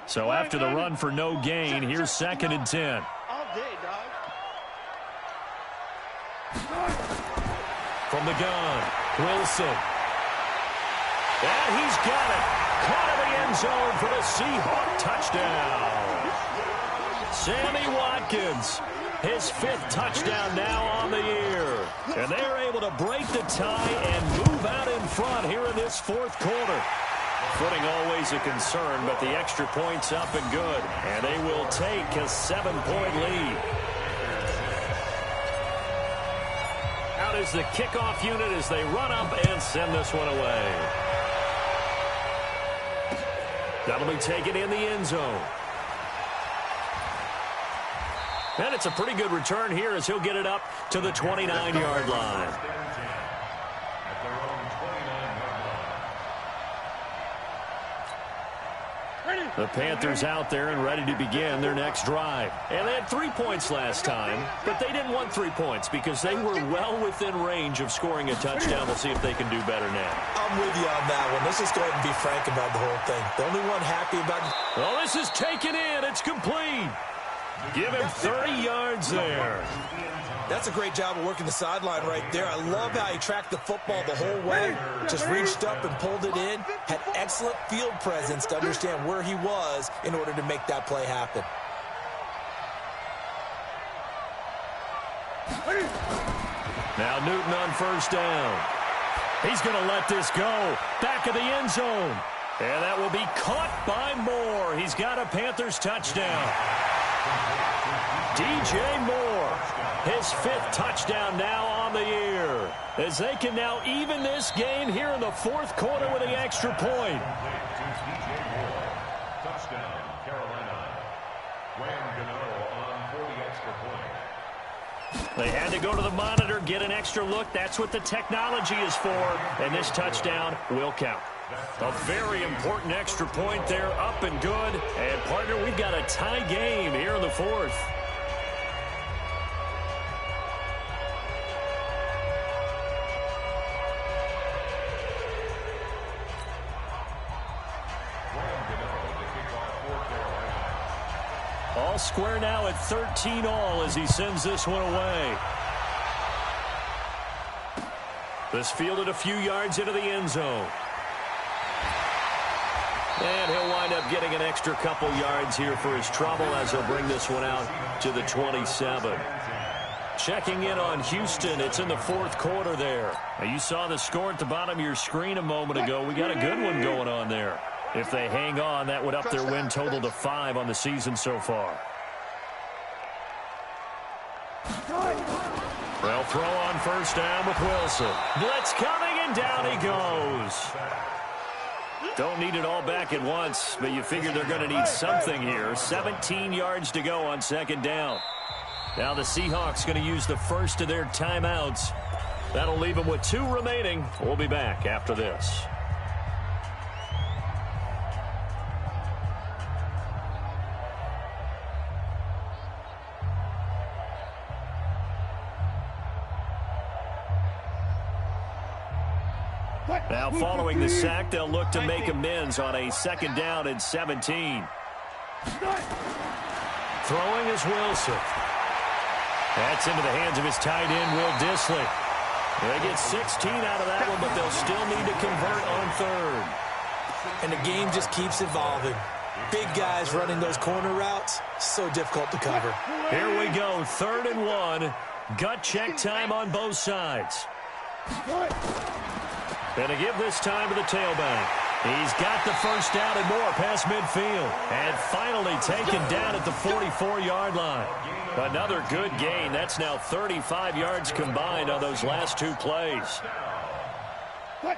So after the run for no gain, here's 2nd and 10. All day, dog. From the gun, Wilson. And he's got it. Caught in the end zone for the Seahawks touchdown. Sammy Watkins, his 5th touchdown now on the year. And they're able to break the tie and move out in front here in this 4th quarter. footing always a concern, but the extra point's up and good. And they will take a 7-point lead. Out is the kickoff unit as they run up and send this one away. That'll be taken in the end zone. And it's a pretty good return here as he'll get it up to the 29-yard line. The Panthers out there and ready to begin their next drive. And they had 3 points last time, but they didn't want 3 points because they were well within range of scoring a touchdown. We'll see if they can do better now. I'm with you on that one. Let's just go ahead and be frank about the whole thing. The only one happy about it. Well, this is taken in. It's complete. Give him 30 yards there. That's a great job of working the sideline right there. I love how he tracked the football the whole way. Just reached up and pulled it in. Had excellent field presence to understand where he was in order to make that play happen. Now Newton on first down. He's going to let this go. Back of the end zone. And that will be caught by Moore. He's got a Panthers touchdown. DJ Moore, his 5th touchdown now on the year, as they can now even this game here in the 4th quarter with an extra point. Touchdown, Carolina. On for the extra point. They had to go to the monitor, get an extra look. That's what the technology is for, and this touchdown will count. A very important extra point there, up and good. And, partner, we've got a tie game here in the 4th. All square now at 13 all as he sends this one away. This fielded a few yards into the end zone. And he'll wind up getting an extra couple yards here for his trouble as he'll bring this one out to the 27. Checking in on Houston. It's in the 4th quarter there. Now, you saw the score at the bottom of your screen a moment ago. We got a good one going on there. If they hang on, that would up their win total to 5 on the season so far. They'll throw on first down with Wilson. Blitz coming, and down he goes. Don't need it all back at once, but you figure they're going to need something here. 17 yards to go on 2nd down. Now the Seahawks going to use the first of their timeouts. That'll leave them with 2 remaining. We'll be back after this. Now following the sack, they'll look to make amends on a 2nd down and 17. Throwing is Wilson. That's into the hands of his tight end, Will Dissly. They get 16 out of that one, but they'll still need to convert on 3rd. And the game just keeps evolving. Big guys running those corner routes, so difficult to cover. Here we go, 3rd and 1. Gut check time on both sides. And to give this time to the tailback. He's got the first down and more past midfield. And finally taken down at the 44-yard line. Another good gain. That's now 35 yards combined on those last 2 plays.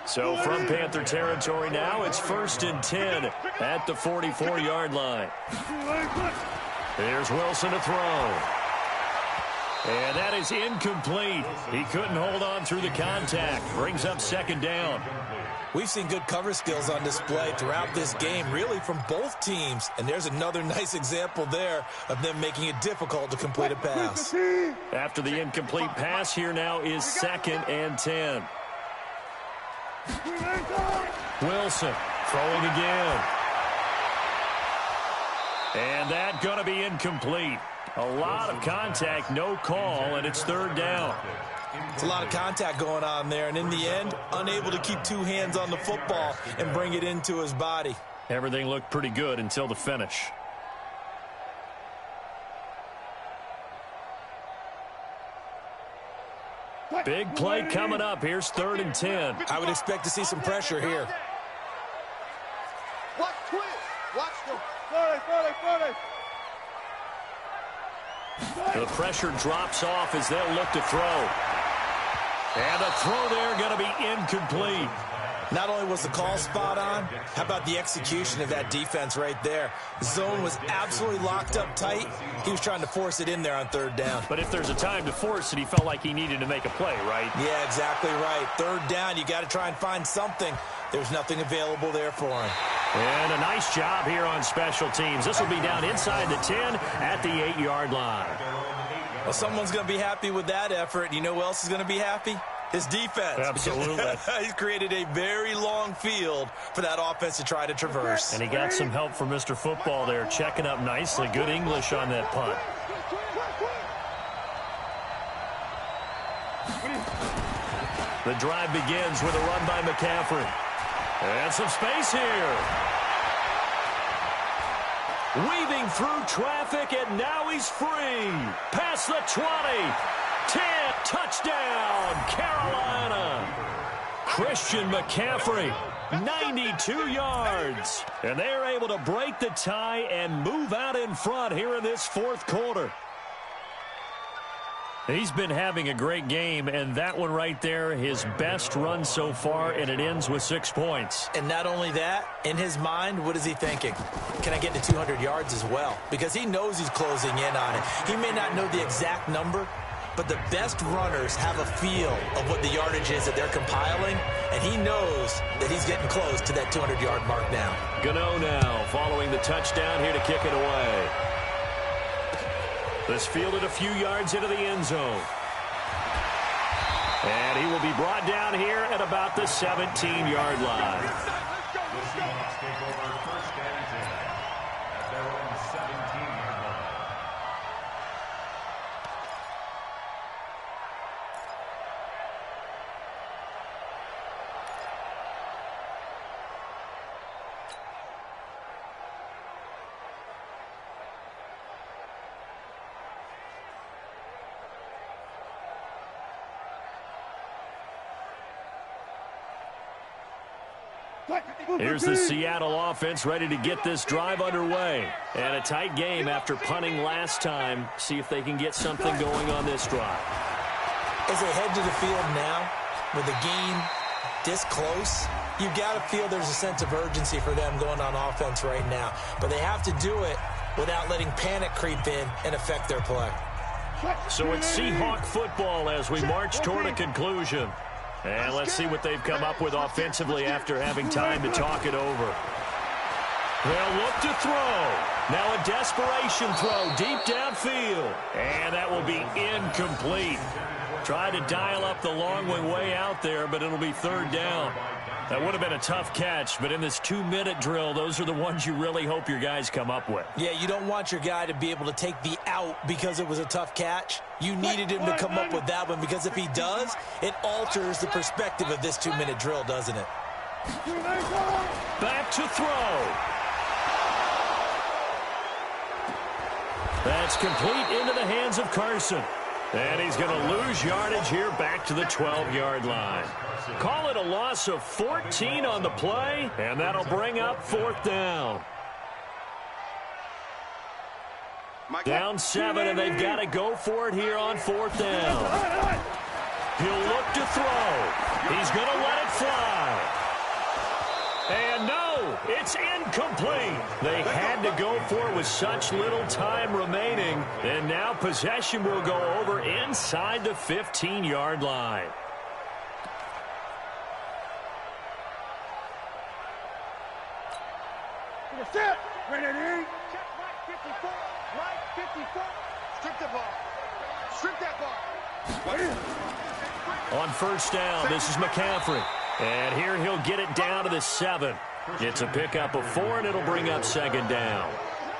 So from Panther territory now, it's 1st and 10 at the 44-yard line. Here's Wilson to throw. And that is incomplete. He couldn't hold on through the contact. Brings up 2nd down. We've seen good cover skills on display throughout this game, really from both teams. And there's another nice example there of them making it difficult to complete a pass. After the incomplete pass, here now is 2nd and 10. Wilson throwing again. And that going to be incomplete. A lot of contact, no call, and it's 3rd down. It's a lot of contact going on there, and in the end, unable to keep 2 hands on the football and bring it into his body. Everything looked pretty good until the finish. Big play coming up. Here's 3rd and 10. I would expect to see some pressure here. Watch twist. Watch them. The pressure drops off as they'll look to throw. And the throw there going to be incomplete. Not only was the call spot on, how about the execution of that defense right there? Zone was absolutely locked up tight. He was trying to force it in there on third down. But if there's a time to force it, he felt like he needed to make a play, right? Yeah, exactly right. Third down, you got to try and find something. There's nothing available there for him. And a nice job here on special teams. This will be down inside the 10 at the 8-yard line. Well, someone's going to be happy with that effort. You know who else is going to be happy? His defense. Absolutely. He's created a very long field for that offense to try to traverse. And he got some help from Mr. Football there, checking up nicely. Good English on that punt. The drive begins with a run by McCaffrey. And some space here. Weaving through traffic, and now he's free. Past the 20. 10, touchdown, Carolina. Christian McCaffrey, 92 yards. And they're able to break the tie and move out in front here in this fourth quarter. He's been having a great game, and that one right there, his best run so far, and it ends with 6 points. And not only that, in his mind, what is he thinking? Can I get to 200 yards as well? Because he knows he's closing in on it. He may not know the exact number, but the best runners have a feel of what the yardage is that they're compiling, and he knows that he's getting close to that 200-yard mark now. Gano now following the touchdown here to kick it away. This fielded a few yards into the end zone. And he will be brought down here at about the 17-yard line. The Seahawks take over first and 10 at their own 17-yard line. Here's the Seattle offense ready to get this drive underway. And a tight game after punting last time. See if they can get something going on this drive. As they head to the field now, with the game this close, you've got to feel there's a sense of urgency for them going on offense right now. But they have to do it without letting panic creep in and affect their play. So it's Seahawk football as we march toward a conclusion. And let's see what they've come up with offensively after having time to talk it over. They'll look to throw. Now a desperation throw deep downfield. And that will be incomplete. Try to dial up the long way out there, but it'll be third down. That would have been a tough catch, but in this 2-minute drill, those are the ones you really hope your guys come up with. Yeah, you don't want your guy to be able to take the out because it was a tough catch. You needed him to come up with that one, because if he does, it alters the perspective of this 2-minute drill, doesn't it? Back to throw. That's complete into the hands of Carson. And he's going to lose yardage here back to the 12-yard line. Call it a loss of 14 on the play, and that'll bring up fourth down. Down 7, and they've got to go for it here on fourth down. He'll look to throw. He's going to let it fly. And no, it's incomplete. They had to go for it with such little time remaining. And now possession will go over inside the 15-yard line. Set. Ready. Check right 54. Right 54. Strip the ball. Strip that ball. On first down, this is McCaffrey. And here he'll get it down to the 7. It's a pickup of 4, and it'll bring up second down.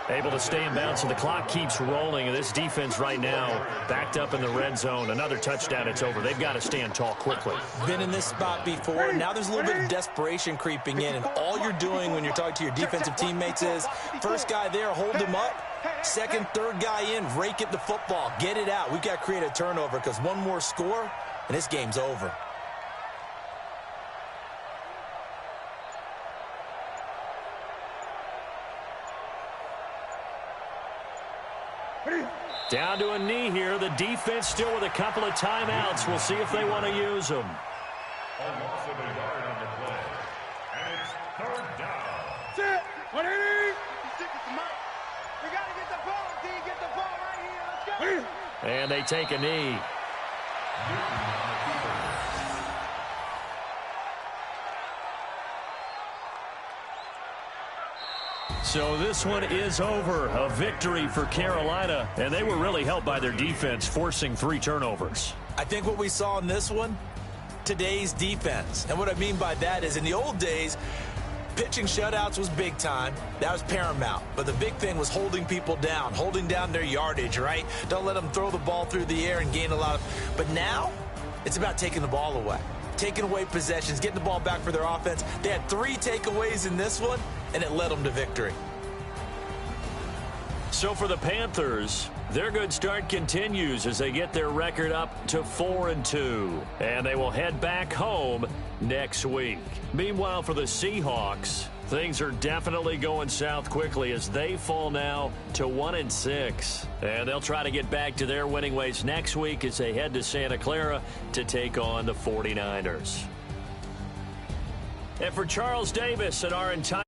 Able to stay in bounds, and the clock keeps rolling. And this defense right now backed up in the red zone. Another touchdown, it's over. They've got to stand tall quickly. Been in this spot before. Now there's a little bit of desperation creeping in. And all you're doing when you're talking to your defensive teammates is, first guy there, hold him up. Second, third guy in, rake at the football. Get it out. We've got to create a turnover, because one more score, and this game's over. Down to a knee here. The defense still with a couple of timeouts. We'll see if they want to use them. A loss of a yard on the play. And it's third down. Sit. 180. We got to get the ball, D. Get the ball right here. Let's go. And they take a knee. So this one is over. A victory for Carolina, and they were really helped by their defense, forcing 3 turnovers. I think what we saw in this one, today's defense. And what I mean by that is in the old days, pitching shutouts was big time. That was paramount. But the big thing was holding people down, holding down their yardage, right? Don't let them throw the ball through the air and gain a lot of. But now it's about taking the ball away, taking away possessions, getting the ball back for their offense. They had 3 takeaways in this one, and it led them to victory. So for the Panthers, their good start continues as they get their record up to 4-2. And they will head back home next week. Meanwhile, for the Seahawks, things are definitely going south quickly as they fall now to 1-6. And they'll try to get back to their winning ways next week as they head to Santa Clara to take on the 49ers. And for Charles Davis and our entire